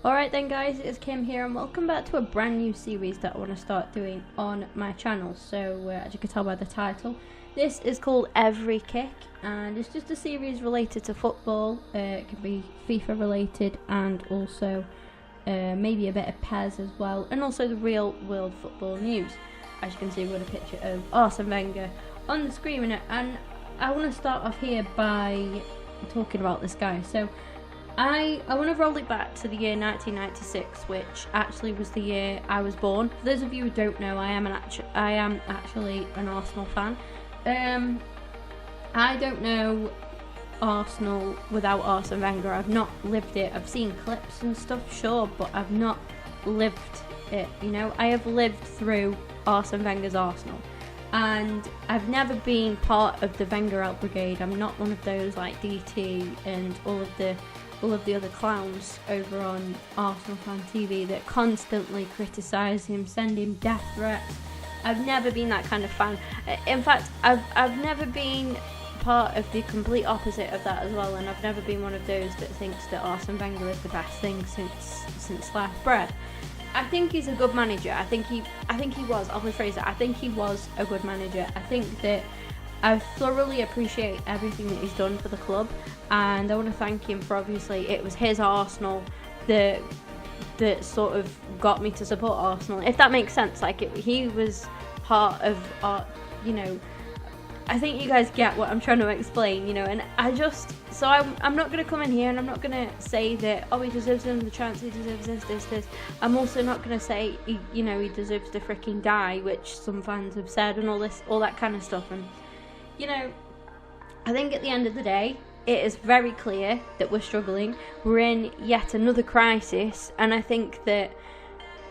Alright then guys, it's Kim here and welcome back to a brand new series that I want to start doing on my channel. So as you can tell by the title, this is called Every Kick and it's just a series related to football. It can be FIFA related and also maybe a bit of PES as well, and also the real world football news. As you can see, we've got a picture of Arsene Wenger on the screen, and I want to start off here by talking about this guy. So I want to roll it back to the year 1996, which actually was the year I was born. For those of you who don't know, I am actually an Arsenal fan. I don't know Arsenal without Arsene Wenger. I've not lived it. I've seen clips and stuff, sure, but I've not lived it. You know, I have lived through Arsene Wenger's Arsenal, and I've never been part of the Wenger out brigade. I'm not one of those like DT and all of the other clowns over on Arsenal Fan TV that constantly criticise him, send him death threats. I've never been that kind of fan. In fact, I've never been part of the complete opposite of that as well, and I've never been one of those that thinks that Arsene Wenger is the best thing since sliced bread. I think he's a good manager. I think he was. I'll rephrase it. I think he was a good manager. I think that I thoroughly appreciate everything that he's done for the club, and I want to thank him for, obviously it was his Arsenal that sort of got me to support Arsenal, if that makes sense. Like he was part of you know, I think you guys get what I'm trying to explain, you know. And I'm not going to come in here and I'm not going to say that, oh, he deserves another chance, he deserves this. I'm also not going to say, he deserves to freaking die, which some fans have said, and all that kind of stuff. And you know, I think at the end of the day, it is very clear that we're struggling. We're in yet another crisis, and I think that,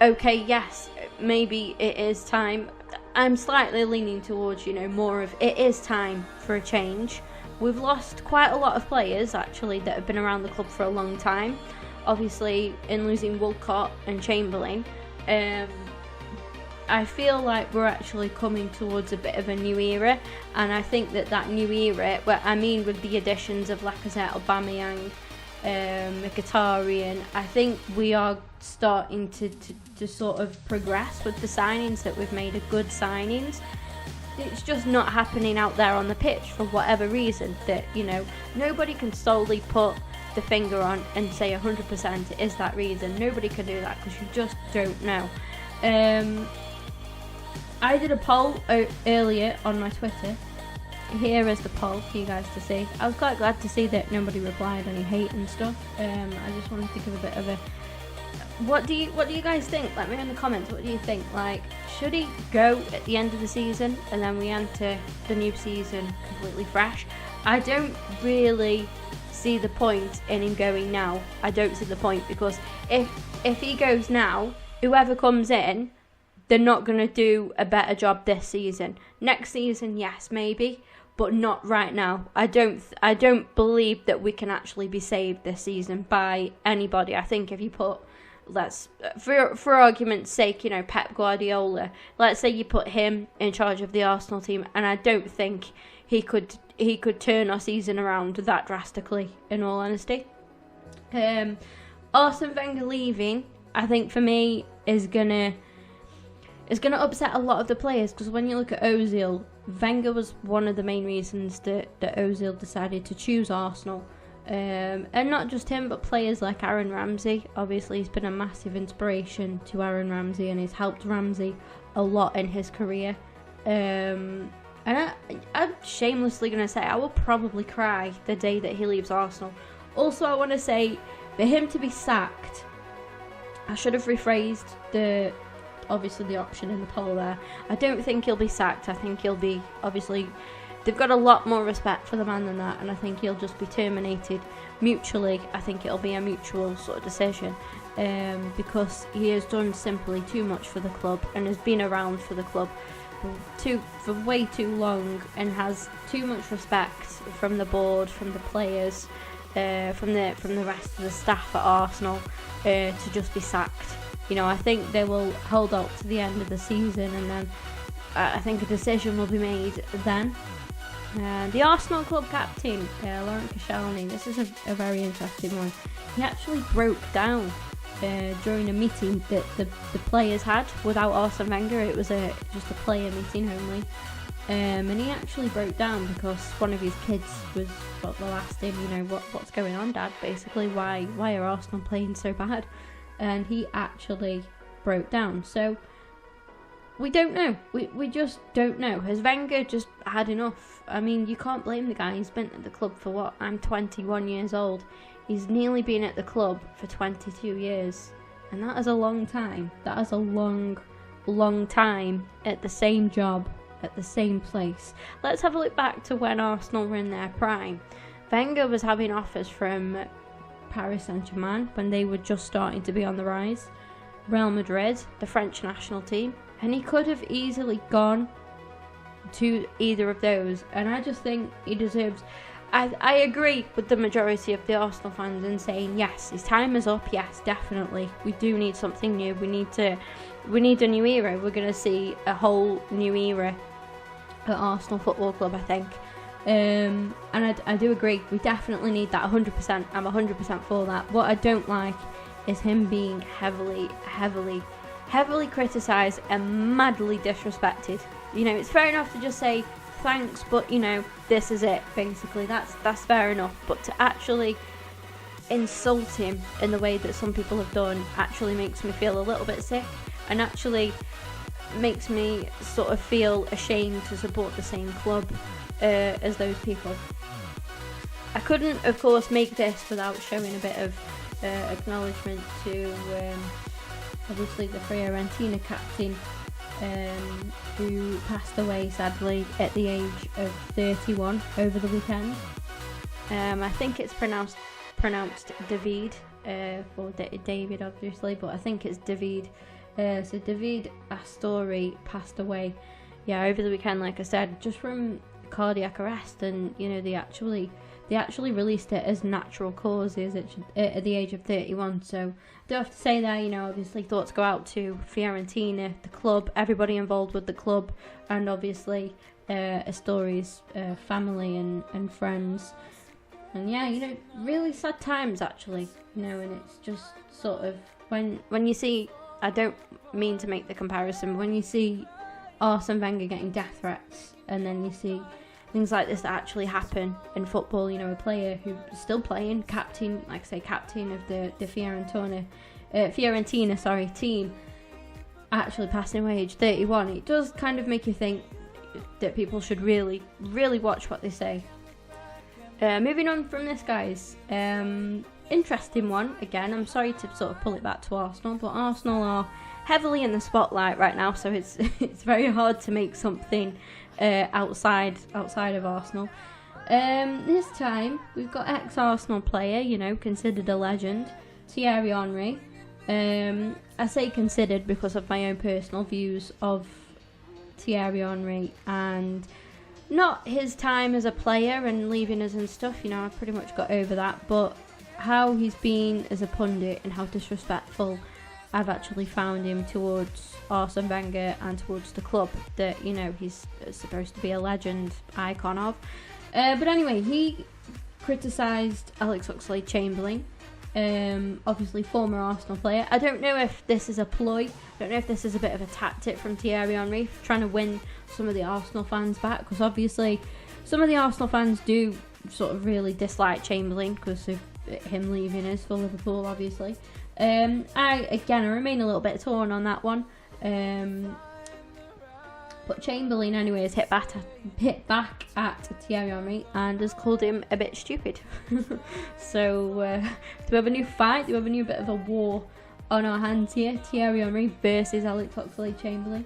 okay, yes, maybe it is time. I'm slightly leaning towards, more of it is time for a change. We've lost quite a lot of players, actually, that have been around the club for a long time. Obviously, in losing Walcott and Chamberlain, I feel like we're actually coming towards a bit of a new era, and I think that new era, with the additions of Lacazette, Aubameyang, Mkhitaryan, I think we are starting to sort of progress with the signings that we've made, are good signings. It's just not happening out there on the pitch for whatever reason that, nobody can solely put the finger on and say 100% it is that reason. Nobody can do that because you just don't know. I did a poll earlier on my Twitter. Here is the poll for you guys to see. I was quite glad to see that nobody replied any hate and stuff. I just wanted to give a bit of a... What do you guys think? Let me know in the comments. What do you think? Like, should he go at the end of the season and then we enter the new season completely fresh? I don't really see the point in him going now. I don't see the point, because if he goes now, whoever comes in, they're not going to do a better job this season. Next season, yes, maybe, but not right now. I don't believe that we can actually be saved this season by anybody. I think if you put, for argument's sake, Pep Guardiola, let's say you put him in charge of the Arsenal team, and I don't think he could turn our season around that drastically, in all honesty. Arsene Wenger leaving, I think for me, is gonna upset a lot of the players, because when you look at Ozil, Wenger was one of the main reasons that Ozil decided to choose Arsenal. And not just him, but players like Aaron Ramsey. Obviously, he's been a massive inspiration to Aaron Ramsey, and he's helped Ramsey a lot in his career. And I'm shamelessly going to say I will probably cry the day that he leaves Arsenal. Also, I want to say, for him to be sacked, I should have rephrased the option in the poll there. I don't think he'll be sacked. I think he'll be, obviously, they've got a lot more respect for the man than that, and I think he'll just be terminated mutually. I think it'll be a mutual sort of decision, because he has done simply too much for the club and has been around for the club for way too long, and has too much respect from the board, from the players, from the rest of the staff at Arsenal, to just be sacked. I think they will hold out to the end of the season, and then I think a decision will be made then. The Arsenal club captain, Laurent Koscielny, this is a very interesting one. He actually broke down during a meeting that the players had without Arsene Wenger. It was just a player meeting only. And he actually broke down because one of his kids was, well, asked him, what's going on, Dad? Basically, why are Arsenal playing so bad? And he actually broke down. So we don't know. We just don't know. Has Wenger just had enough? I mean, you can't blame the guy. He's been at the club for what? I'm 21 years old. He's nearly been at the club for 22 years. And that is a long time. That is a long, long time at the same job, at the same place. Let's have a look back to when Arsenal were in their prime. Wenger was having offers from Paris Saint-Germain when they were just starting to be on the rise, Real Madrid, the French national team, and he could have easily gone to either of those. And I just think he deserves... I agree with the majority of the Arsenal fans in saying yes, his time is up. Yes, definitely. We do need something new. We need a new era. We're going to see a whole new era at Arsenal Football Club, I think. And I do agree. We definitely need that 100%. I'm 100% for that. What I don't like is him being heavily criticised and madly disrespected. It's fair enough to just say thanks, but this is it. Basically, that's fair enough. But to actually insult him in the way that some people have done actually makes me feel a little bit sick, and actually makes me sort of feel ashamed to support the same club as those people. I couldn't, of course, make this without showing a bit of acknowledgement to obviously the Fiorentina captain, who passed away sadly at the age of 31 over the weekend. I think it's pronounced David, or David obviously, but I think it's David. So David Astori passed away, over the weekend, like I said, just from cardiac arrest, and they actually released it as natural causes at the age of 31. So I do have to say that, obviously thoughts go out to Fiorentina, the club, everybody involved with the club, and obviously Astori's family and friends. And really sad times actually, and it's just sort of when you see, I don't mean to make the comparison, but when you see Arsene Wenger getting death threats, and then you see things like this that actually happen in football, a player who's still playing, captain of the Fiorentina team, actually passing away age 31, it does kind of make you think that people should really, really watch what they say. Moving on from this, guys, interesting one again. I'm sorry to sort of pull it back to Arsenal, but Arsenal are heavily in the spotlight right now, so it's very hard to make something outside of Arsenal. This time we've got ex-Arsenal player, considered a legend, Thierry Henry. I say considered because of my own personal views of Thierry Henry, and not his time as a player and leaving us and stuff, I've pretty much got over that, but how he's been as a pundit and how disrespectful I've actually found him towards Arsene Wenger and towards the club that, he's supposed to be a legend icon of. But anyway, he criticised Alex Oxlade-Chamberlain, obviously former Arsenal player. I don't know if this is a ploy. I don't know if this is a bit of a tactic from Thierry Henry trying to win some of the Arsenal fans back, because obviously some of the Arsenal fans do sort of really dislike Chamberlain because of him leaving us for Liverpool, obviously. I remain a little bit torn on that one. But Chamberlain, anyway, has hit back at Thierry Henry and has called him a bit stupid. So, do we have a new fight? Do we have a new bit of a war on our hands here? Thierry Henry versus Alex Oxlade-Chamberlain.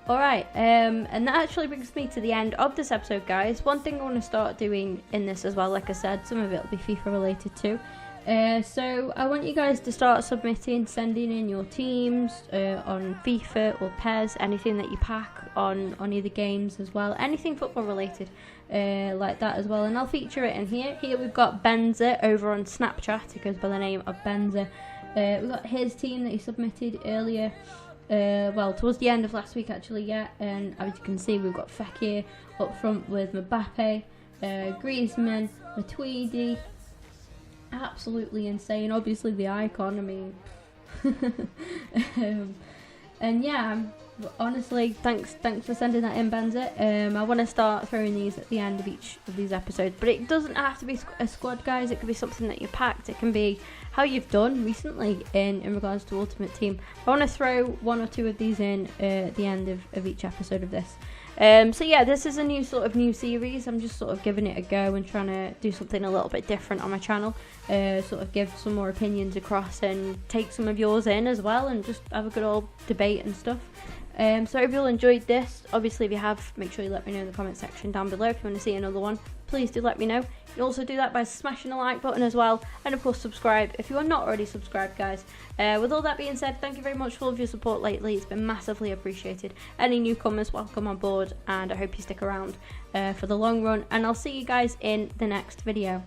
Alright, and that actually brings me to the end of this episode, guys. One thing I want to start doing in this as well, like I said, some of it will be FIFA related too. So I want you guys to start sending in your teams on FIFA or PES, anything that you pack on either games as well, anything football related like that as well, and I'll feature it in here. Here we've got Benza over on Snapchat. He goes by the name of Benza. We've got his team that he submitted earlier, towards the end of last week actually, and as you can see we've got Fekir up front with Mbappe, Griezmann, Matuidi, absolutely insane. Obviously the icon, I mean. And yeah, honestly, thanks for sending that in, Benza. I want to start throwing these at the end of each of these episodes, but it doesn't have to be a squad, guys. It could be something that you packed. It can be how you've done recently in regards to Ultimate Team. I want to throw one or two of these in at the end of each episode of this. So yeah, this is a new series. I'm just sort of giving it a go and trying to do something a little bit different on my channel. Sort of give some more opinions across and take some of yours in as well, and just have a good old debate and stuff. So I hope you all enjoyed this. Obviously, if you have, make sure you let me know in the comment section down below. If you want to see another one, please do let me know. You can also do that by smashing the like button as well, and of course subscribe if you are not already subscribed, guys. With all that being said, thank you very much for all of your support lately. It's been massively appreciated. Any newcomers, welcome on board, and I hope you stick around for the long run, and I'll see you guys in the next video.